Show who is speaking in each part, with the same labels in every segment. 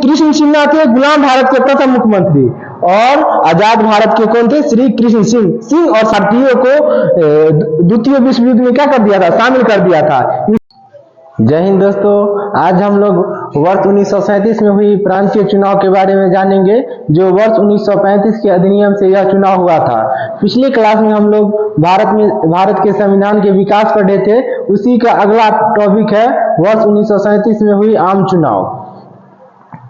Speaker 1: कृष्ण सिन्हा थे गुलाम भारत के प्रथम मुख्यमंत्री, और आजाद भारत के कौन थे? श्री कृष्ण सिंह और भारतीयों को द्वितीय विश्व युद्ध में क्या कर दिया था? शामिल कर दिया था। जय हिंद दोस्तों, आज हम लोग वर्ष 1937 में हुई प्रांतीय चुनाव के बारे में जानेंगे, जो वर्ष 1935 के अधिनियम से यह चुनाव हुआ था। पिछले क्लास में हम लोग भारत के संविधान के विकास पढ़े थे, उसी का अगला टॉपिक है वर्ष 1937 में हुई आम चुनाव।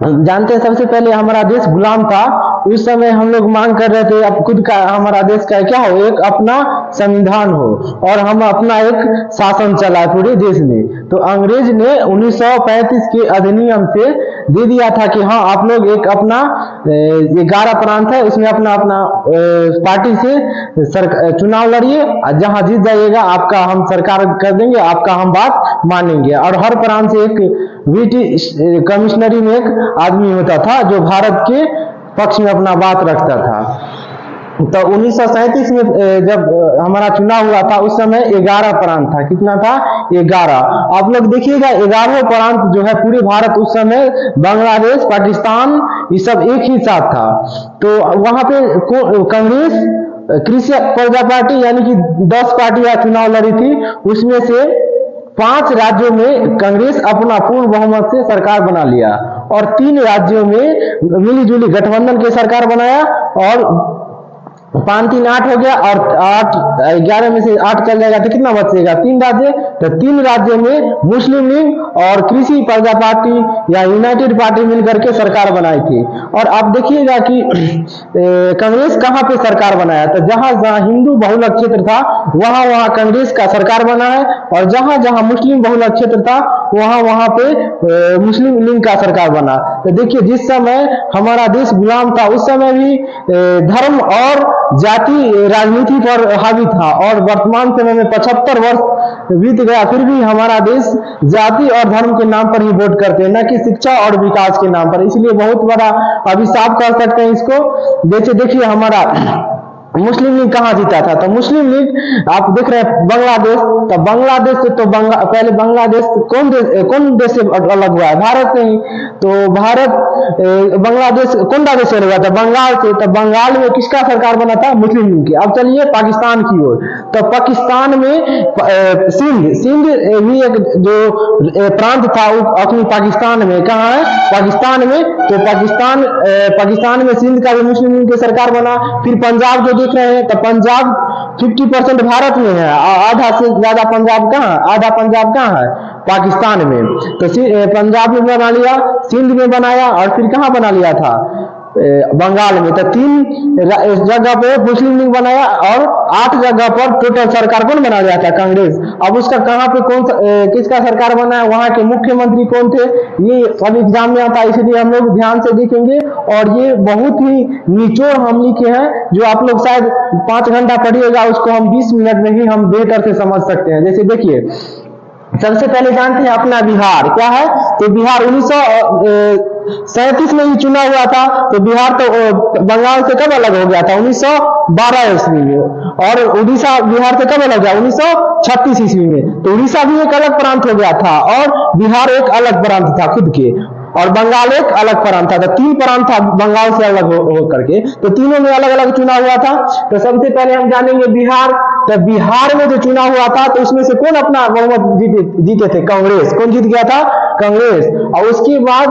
Speaker 1: जानते हैं, सबसे पहले हमारा देश गुलाम था। उस समय हम लोग मांग कर रहे थे अब खुद का हमारा देश का क्या हो, एक अपना संविधान हो और हम अपना एक शासन चलाए पूरे देश में। तो अंग्रेज ने 1935 के अधिनियम से दे दिया था कि हाँ, आप लोग एक अपना 11 प्रांत है, उसमें अपना अपना पार्टी से चुनाव लड़िए, जहां जीत जाइएगा आपका हम सरकार कर देंगे, आपका हम बात मानेंगे। और हर प्रांत से एक ब्रिटिश कमिश्नरी में एक आदमी होता था जो भारत के पक्ष में अपना बात रखता था। तो 1937 में जब हमारा चुनाव हुआ था, उस समय 11 प्रांत था। कितना था? 11। आप लोग देखिएगा, 11 प्रांत जो है पूरे भारत, उस समय बांग्लादेश, पाकिस्तान, ये सब एक ही साथ था। तो वहां पे कांग्रेस, कृषक प्रजा पार्टी यानी कि 10 पार्टियां चुनाव लड़ी थी। उसमें से 5 राज्यों में कांग्रेस अपना पूर्ण बहुमत से सरकार बना लिया और 3 राज्यों में मिलीजुली गठबंधन की सरकार बनाया, और 5-3 8 हो गया, और 11 में से 8 चल जाएगा तो कितना बचेगा? 3 राज्य। तो 3 राज्यों में मुस्लिम लीग और कृषि प्रजा पार्टी या यूनाइटेड पार्टी मिलकर के सरकार बनाई थी। और आप देखिएगा कि कांग्रेस कहां पे सरकार बनाया? तो जहां जहां हिंदू बहुलक क्षेत्र था वहां वहां कांग्रेस का सरकार बना है, और जहां जहां मुस्लिम बहुलक क्षेत्र था वहां वहां पे मुस्लिम लीग का सरकार बना। तो देखिए, जिस समय हमारा देश गुलाम था उस समय भी धर्म और जाति राजनीति पर हावी था, और वर्तमान समय में 75 वर्ष बीत गया फिर भी हमारा देश जाति और धर्म के नाम पर ही वोट करते हैं, न कि शिक्षा और विकास के नाम पर। इसलिए बहुत बड़ा अभिशाप कर सकते हैं इसको। जैसे देखिए, हमारा मुस्लिम लीग कहां जीता था? तो मुस्लिम लीग आप देख रहे हैं बांग्लादेश। तो बांग्लादेश से तो पहले बांग्लादेश कौन देश से अलग हुआ है? भारत से ही। तो भारत बांग्लादेश कौन देश से हुआ था? बंगाल से। तो बंगाल में किसका सरकार बना था? मुस्लिम लीग की। अब चलिए पाकिस्तान की ओर। तो पाकिस्तान में सिंध भी एक जो प्रांत था अपनी पाकिस्तान में। कहाँ है? पाकिस्तान में। तो पाकिस्तान में सिंध का भी मुस्लिम लीग की सरकार बना। फिर पंजाब जो देख रहे हैं, तो पंजाब 50% भारत में है, आधा से ज्यादा पंजाब कहाँ? आधा पंजाब कहाँ है? पाकिस्तान में। तो पंजाब में बना लिया, सिंध में बनाया, और फिर कहाँ बना लिया था? बंगाल में। तो 3 जगह पे मुस्लिम लीग बनाया और 8 जगह पर टोटल सरकार कौन बना लिया था? कांग्रेस। अब उसका कहाँ पे किसका सरकार बना है? वहां के मुख्यमंत्री कौन थे? ये सब एग्जाम में आता है, इसलिए हम लोग ध्यान से देखेंगे। और ये बहुत ही निचोड़ हम लिखे हैं, जो आप लोग शायद 5 घंटा पढ़िएगा, उसको हम 20 मिनट में ही हम बेहतर से समझ सकते हैं। जैसे देखिए, सबसे पहले जानते हैं अपना बिहार क्या है? तो बिहार 1937 में ही चुना हुआ था। तो बिहार तो बंगाल से कब अलग हो गया था? 1912 ईस्वी में। और उड़ीसा बिहार से कब अलग गया? 1936 ईस्वी में। तो उड़ीसा भी एक अलग प्रांत हो गया था, और बिहार एक अलग प्रांत था खुद के, और बंगाल एक अलग प्रांत था। तो 3 प्रांत था बंगाल से अलग हो करके। तो तीनों में अलग अलग चुनाव हुआ था। तो सबसे पहले हम जानेंगे बिहार। तो बिहार में जो चुनाव हुआ था, तो उसमें से कौन अपना बहुमत जीते थे? कांग्रेस। कौन जीत गया था? कांग्रेस। और उसके बाद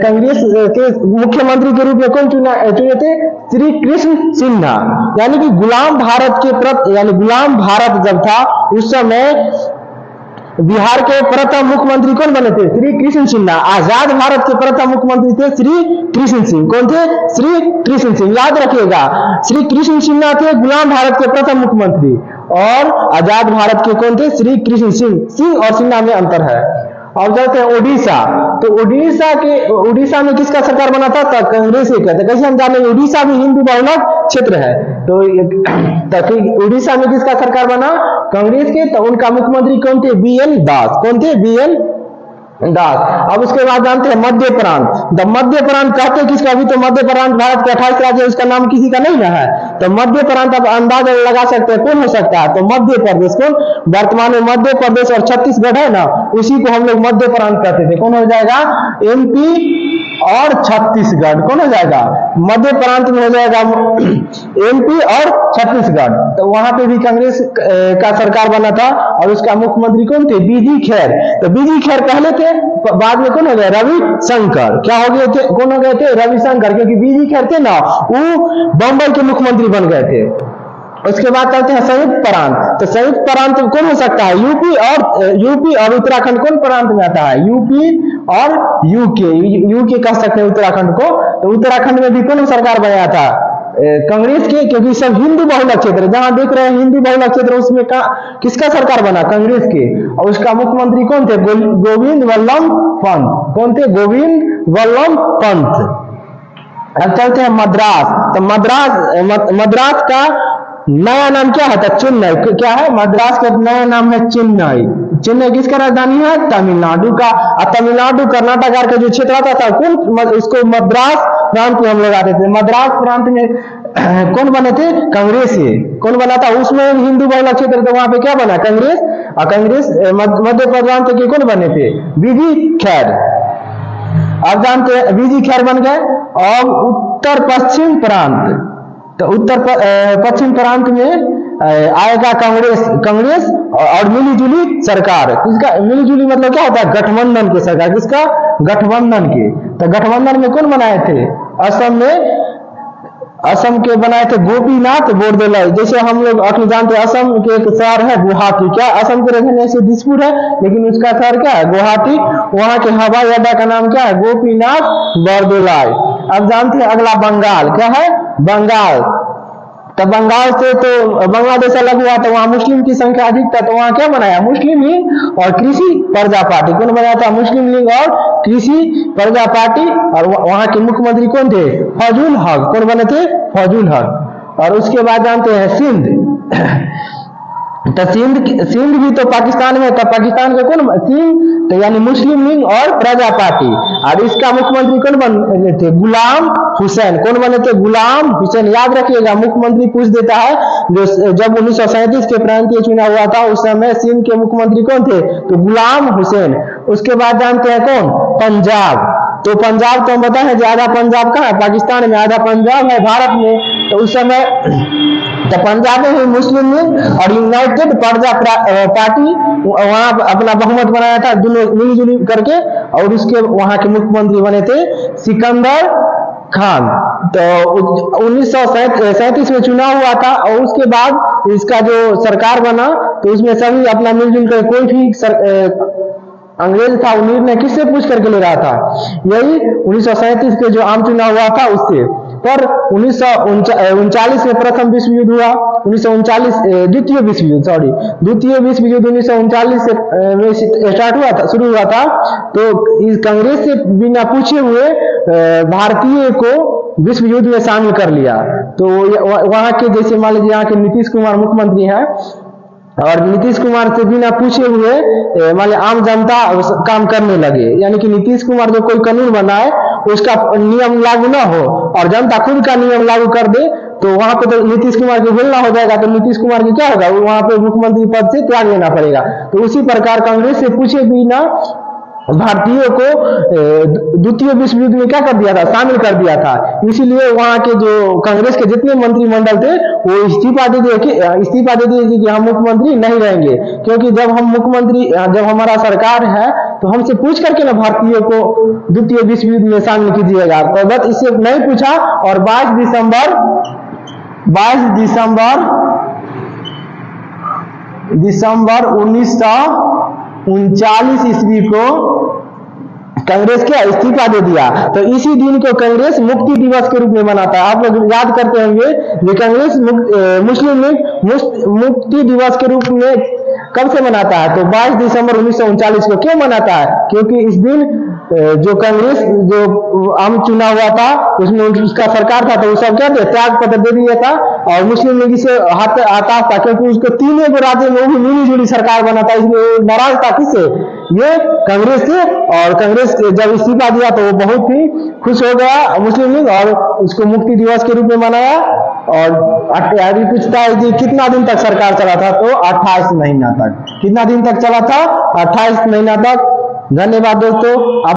Speaker 1: कांग्रेस के मुख्यमंत्री के रूप में कौन चुने थे? श्री कृष्ण सिन्हा। यानी कि गुलाम भारत के यानी गुलाम भारत जब था उस समय बिहार के प्रथम मुख्यमंत्री कौन बने थे? श्री कृष्ण सिन्हा। आजाद भारत के प्रथम मुख्यमंत्री थे श्री कृष्ण सिंह। कौन थे? श्री कृष्ण सिंह। याद रखिएगा, श्री कृष्ण सिन्हा थे गुलाम भारत के प्रथम मुख्यमंत्री, और आजाद भारत के कौन थे? श्री कृष्ण सिंह और सिन्हा में अंतर है। और चलते हैं उड़ीसा। तो उड़ीसा में किसका सरकार बना था? तो कांग्रेस ही कहते। कैसे हम जानेंगे? उड़ीसा भी हिंदू बहुलक क्षेत्र है। तो उड़ीसा में किसका सरकार बना? कांग्रेस के। तो उनका मुख्यमंत्री कौन थे? BN दास। कौन थे? BN दास। अब उसके बाद जानते हैं मध्य प्रांत। मध्य प्रांत कहते हैं किसका? अभी तो मध्य प्रांत भारत के 28 राज्य, उसका नाम किसी का नहीं है। तो मध्य प्रांत आप अंदाजा लगा सकते हैं कौन हो सकता है, तो मध्य प्रदेश। कौन वर्तमान में मध्य प्रदेश और छत्तीसगढ़ है ना, उसी को हम लोग मध्य प्रांत कहते थे। कौन हो जाएगा, एमपी और छत्तीसगढ़। कौन हो जाएगा, मध्य प्रांत में हो जाएगा एमपी और छत्तीसगढ़। तो वहां पे भी कांग्रेस का सरकार बना था और उसका मुख्यमंत्री कौन थे, बीजी खैर। तो बीजी खैर पहले थे, बाद में कौन हो गया, रविशंकर। क्या हो गए थे, कौन हो गए थे, रविशंकर, क्योंकि बीजी खैर थे ना वो बम्बई के मुख्यमंत्री बन गए थे। उसके बाद चलते हैं संयुक्त प्रांत। तो संयुक्त प्रांत कौन हो सकता है, यूपी और उत्तराखंड कौन प्रांत में आता है, यूपी और यूके कह सकते हैं उत्तराखंड को। तो उत्तराखंड में भी कौन सरकार बनाया था, कांग्रेस के, क्योंकि सब हिंदू बहुल क्षेत्र, जहां देख रहे हैं हिंदू बहुल क्षेत्र, उसमें किसका सरकार बना, कांग्रेस के। और उसका मुख्यमंत्री कौन थे, गोविंद वल्लभ पंत। कौन थे, गोविंद वल्लभ पंत। अब चलते हैं मद्रास। तो मद्रास का नया नाम क्या है, चेन्नई। क्या है, मद्रास का नया नाम है चेन्नई। चेन्नई किसका राजधानी है, तमिलनाडु का। तमिलनाडु कर्नाटक का जो क्षेत्र आता था कौन, इसको मद्रास प्रांत में हम लोग आते थे। मद्रास प्रांत में कौन बने थे, कांग्रेस से। कौन बना था, उसमें हिंदू बहुल क्षेत्र, तो वहां पे क्या बना, कांग्रेस। और कांग्रेस मध्य प्रांत के कौन बने थे, बीजी खैर। अब जानते हैं बीजी खैर बन गए। और उत्तर पश्चिम प्रांत, तो उत्तर पश्चिम प्रांत में आएगा कांग्रेस और मिलीजुली सरकार। किसका मिलीजुली मतलब क्या होता है, गठबंधन की सरकार। किसका, गठबंधन के। तो गठबंधन में कौन बनाए थे, असम के बनाए थे गोपीनाथ बोरदोलाई। जैसे हम लोग अभी जानते हैं असम के एक शहर है गुवाहाटी। क्या असम के राजधानी से दिसपुर है, लेकिन उसका शहर क्या है, गुवाहाटी। वहां के हवाई अड्डा का नाम क्या है, गोपीनाथ बोरदोलाई। अब जानते हैं अगला बंगाल। क्या है, बंगाल। तो बंगाल से तो बांग्लादेश अलग हुआ, तो वहां मुस्लिम की संख्या अधिक था, तो वहां क्या बनाया, मुस्लिम लीग और कृषि प्रजा पार्टी। कौन बनाया था, मुस्लिम लीग और कृषि प्रजा पार्टी। और वहां के मुख्यमंत्री कौन थे, फजूल हक। कौन बने थे, फजूल हक। और उसके बाद जानते हैं सिंध। तो सिंध भी तो पाकिस्तान में था। पाकिस्तान का कौन, सिंध, तो यानी मुस्लिम लीग और प्रजा पार्टी। और इसका मुख्यमंत्री कौन बने थे, गुलाम हुसैन। कौन बने थे, गुलाम हुसैन। याद रखिएगा, मुख्यमंत्री पूछ देता है। जो जब 1937 के प्रांतीय चुनाव हुआ था उस समय सिंध के मुख्यमंत्री कौन थे, तो गुलाम हुसैन। उसके बाद जानते हैं कौन, पंजाब। तो पंजाब तो हम बताए हैं, आधा पंजाब कहाँ है, पाकिस्तान में, आधा पंजाब है भारत में। तो उस समय तो पंजाब में मुस्लिम लीग और यूनाइटेड प्रजा पार्टी वहां अपना बहुमत बनाया था, दोनों मिलीजुली करके। और उसके वहां के मुख्यमंत्री बने थे सिकंदर खान। तो 1937 में चुनाव हुआ था। और उसके बाद इसका जो सरकार बना, तो उसमें सभी अपना मिलजुल कर, कोई भी अंग्रेज था वो निर्णय किससे पूछ करके ले रहा था, यही 1937 के जो आम चुनाव हुआ था उससे। पर 1939 में प्रथम विश्व युद्ध हुआ, 1939 द्वितीय विश्व युद्ध 1939 से स्टार्ट हुआ था, शुरू हुआ था। तो इस कांग्रेस से बिना पूछे हुए भारतीय को विश्व युद्ध में शामिल कर लिया। तो वहां के, जैसे मान लीजिए यहाँ के नीतीश कुमार मुख्यमंत्री हैं, और नीतीश कुमार से बिना पूछे हुए मान आम जनता काम करने लगे। यानी कि नीतीश कुमार जो कोई कानून बनाए उसका नियम लागू ना हो और जनता खुद का नियम लागू कर दे, तो वहां पे तो नीतीश कुमार को बोलना हो जाएगा। तो नीतीश कुमार की क्या होगा, वहां पे मुख्यमंत्री पद से त्याग लेना पड़ेगा। तो उसी प्रकार कांग्रेस से पूछे बिना भारतीयों को द्वितीय विश्व युद्ध में क्या कर दिया था, शामिल कर दिया था। इसीलिए वहां के जो कांग्रेस के जितने मंत्रिमंडल थे वो इस्तीफा दे दिए कि हम मुख्यमंत्री नहीं रहेंगे, क्योंकि जब हम मुख्यमंत्री, जब हमारा सरकार है तो हमसे पूछ करके ना भारतीयों को द्वितीय विश्व युद्ध में शामिल कीजिएगा। तो बस इससे नहीं पूछा। और 22 दिसंबर 1939 ईस्वी को कांग्रेस के इस्तीफा दे दिया। तो इसी दिन को कांग्रेस मुक्ति दिवस के रूप में मनाता है। आप लोग याद करते होंगे ये कांग्रेस मुस्लिम लीग मुक्ति दिवस के रूप में कब से मनाता है, तो 22 दिसंबर 1939 को। क्यों मनाता है, क्योंकि इस दिन जो कांग्रेस जो आम चुनाव हुआ था उसमें उसका सरकार था, तो वो सब क्या थे, त्याग पत्र दे दिया था। और मुस्लिम लीग से आता था, क्योंकि उसको तीनों राज्य में वो भी मिली जुली सरकार बना था, इसलिए नाराज था किससे, ये कांग्रेस से। और कांग्रेस जब इस्तीफा दिया तो वो बहुत ही खुश हो गया मुस्लिम लीग और उसको मुक्ति दिवस के रूप में मनाया। और अभी पूछता है कि कितना दिन तक सरकार चला था, तो 28 महीना तक। कितना दिन तक चला था? 28 महीना तक। धन्यवाद दोस्तों।